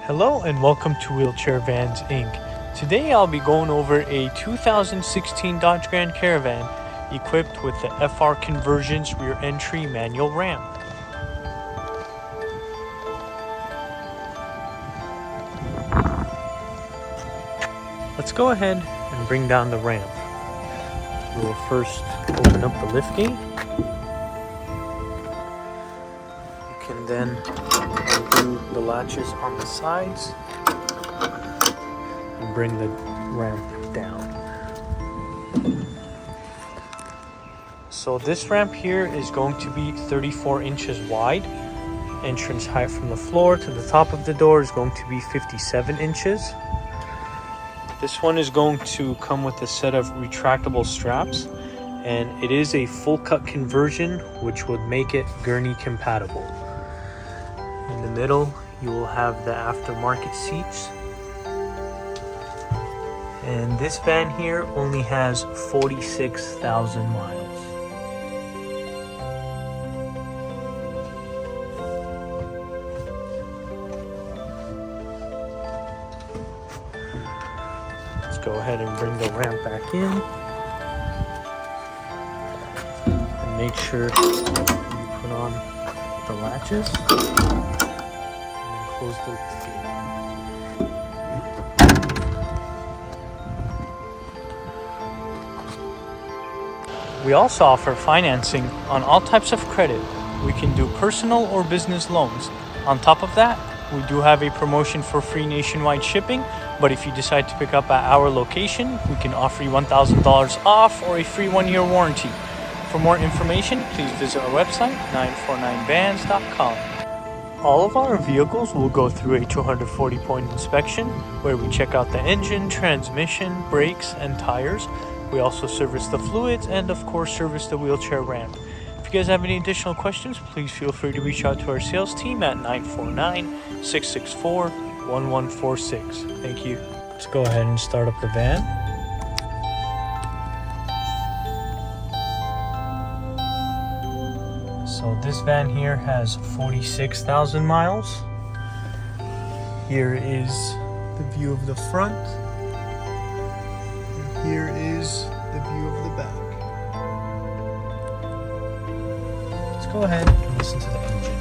Hello and welcome to Wheelchair Vans Inc. Today I'll be going over a 2016 Dodge Grand Caravan equipped with the FR Conversions rear entry manual ramp. Let's go ahead and bring down the ramp. We will first open up the lift gate. You can then undo the latches on the sides and bring the ramp down. So this ramp here is going to be 34 inches wide. Entrance height from the floor to the top of the door is going to be 57 inches. This one is going to come with a set of retractable straps, and it is a full cut conversion which would make it gurney compatible. In the middle you will have the aftermarket seats, and this van here only has 46,000 miles. Go ahead and bring the ramp back in and make sure you put on the latches and close the gate. We also offer financing on all types of credit. We can do personal or business loans. On top of that, we do have a promotion for free nationwide shipping, but if you decide to pick up at our location, we can offer you $1,000 off or a free 1-year warranty. For more information, please visit our website, 949vans.com. All of our vehicles will go through a 240-point inspection, where we check out the engine, transmission, brakes, and tires. We also service the fluids and, of course, service the wheelchair ramp. If you guys have any additional questions, please feel free to reach out to our sales team at 949-664-1146. Thank you. Let's go ahead and start up the van. So this van here has 46,000 miles. Here is the view of the front. And here is the view of the back. Go ahead and listen to the engine.